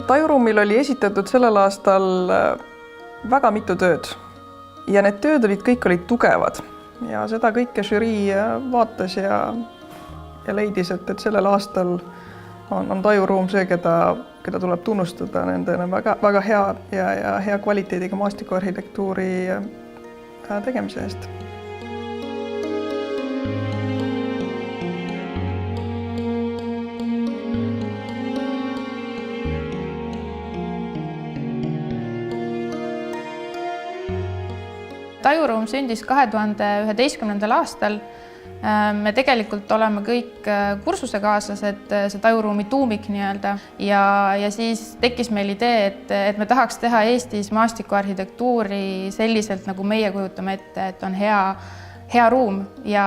Tajuruumil oli esitatud sellel aastal väga mitu tööd ja need tööd kõik olid tugevad ja seda kõike žürii vaatas ja leidis, et sellel aastal on Tajuruum see, keda tuleb tunnustada nende väga hea ja hea kvaliteediga maastikuarhitektuuri tegemise eest. Tajuruum sündis 2011. aastal. Me tegelikult oleme kõik kursusekaaslased, see Tajuruumi tuumik nii-öelda ja siis tekkis meil idee, et me tahaks teha Eestis maastikuarhitektuuri selliselt, nagu meie kujutame ette, et on hea ruum ja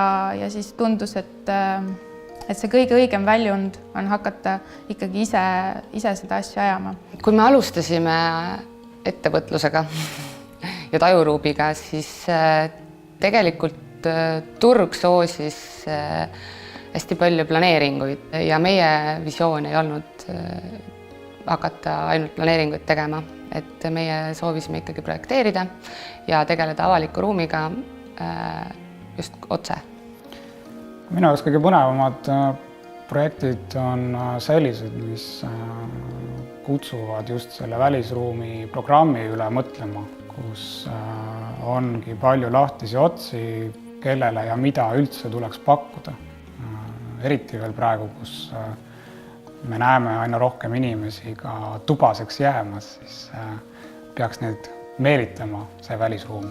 siis tundus, et see kõige õigem väljund on hakata ikkagi ise seda asja ajama. Kui me alustasime ettevõtlusega ja Tajuruumiga, siis tegelikult turg soosis hästi palju planeeringuid ja meie visioon ei olnud hakata ainult planeeringuid tegema, et meie soovisime ikkagi projekteerida ja tegeleda avaliku ruumiga just otse. Minu jaoks kõige põnevamad projektid on sellised, mis kutsuvad just selle välisruumi programmi üle mõtlema, kus ongi palju lahtisi otsi, kellele ja mida üldse tuleks pakkuda. Eriti veel praegu, kus me näeme aina rohkem inimesi ka tubaseks jäämas, siis peaks need meelitama see välisruum.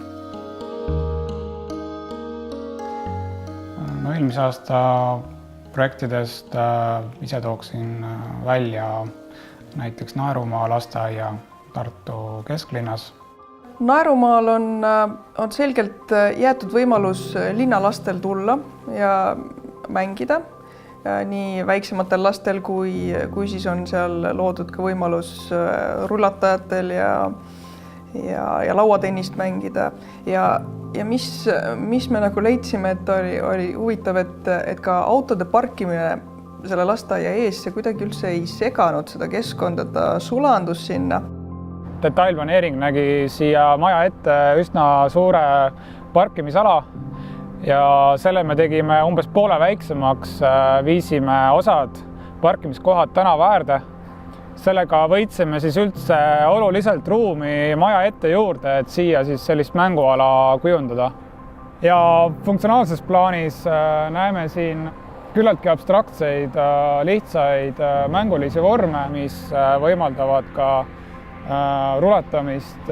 Eelmise aasta projektidest ise tooksin välja näiteks Naerumaa lasteaia Tartu kesklinnas. Naerumaal on selgelt jäetud võimalus linnalastel tulla ja mängida, nii väiksematel lastel kui siis on seal loodud ka võimalus rullatajatel ja lauatennist mängida. Ja mis me nagu leidsime, et oli huvitav, et ka autode parkimine selle lasteaia ees, see kuidagi üldse ei seganud seda keskkonda, ta sulandus sinna. Detailplaneering nägi siia maja ette üsna suure parkimisala ja selle me tegime umbes poole väiksemaks, viisime osad parkimiskohad tänava äärde. Sellega võitsime siis üldse oluliselt ruumi maja ette juurde, et siia siis sellist mänguala kujundada. Ja funktsionaalses plaanis näeme siin küllaltki abstraktseid, lihtsaid mängulisi vorme, mis võimaldavad ka rulatamist,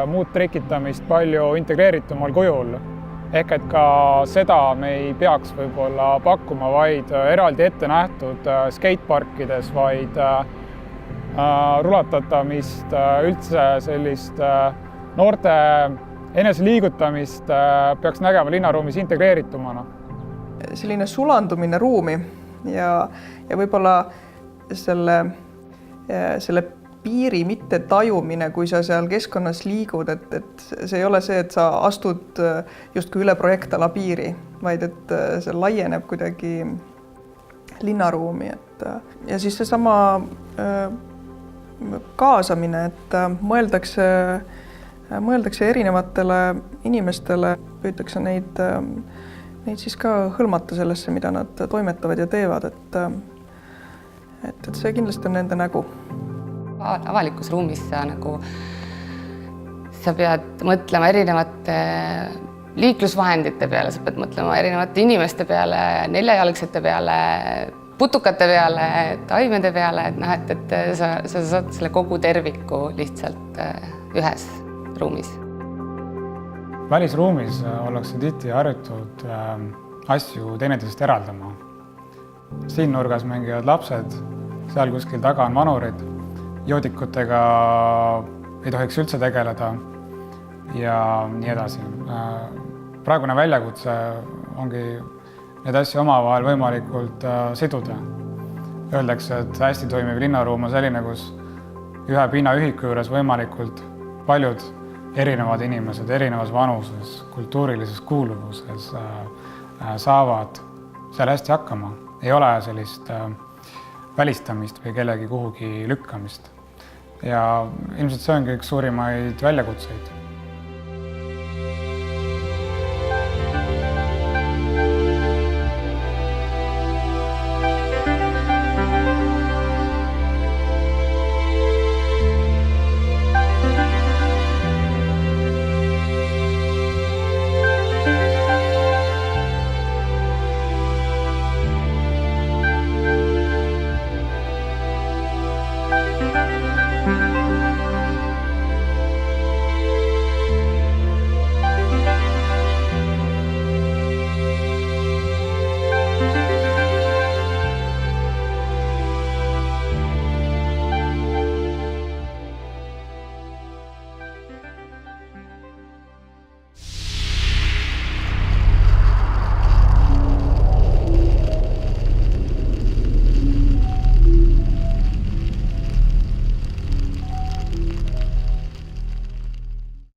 muud trikitamist palju integreeritumal kujul. Ehk et ka seda me ei peaks võib-olla pakkuma vaid eraldi ette nähtud skateparkides, vaid rulatatamist, üldse sellist noorte eneseliigutamist peaks nägema linnaruumis integreeritumana. Selline sulandumine ruumi ja võib-olla selle piiri mitte tajumine, kui sa seal keskkonnas liigud, et see ei ole see, et sa astud justkui üle projektala piiri, vaid et see laieneb kuidagi linnaruumi. Ja siis seesama kaasamine, et mõeldakse erinevatele inimestele, püütakse neid siis ka hõlmata sellesse, mida nad toimetavad ja teevad, et see kindlasti on nende nägu. Avalikus ruumis sa pead mõtlema erinevate liiklusvahendite peale, sa pead mõtlema erinevate inimeste peale, neljajalgsete peale, putukate peale, taimede peale, et sa saad selle kogu terviku lihtsalt ühes ruumis. Välisruumis ollakse tihti harjutud asju teineteisest eraldama. Siin nurgas mängivad lapsed, seal kuskil taga on vanurid. Joodikutega ei tohiks üldse tegeleda ja nii edasi. Praegune väljakutse ongi need asju omavahel võimalikult siduda. Öeldakse, et hästi toimiv linnaruum on selline, kus ühe pinnaühiku juures võimalikult paljud erinevad inimesed erinevas vanuses, kultuurilises kuuluvuses saavad seal hästi hakkama. Ei ole sellist välistamist või kellegi kuhugi lükkamist. ja ilmselt see ongi üks suurimaid väljakutseid.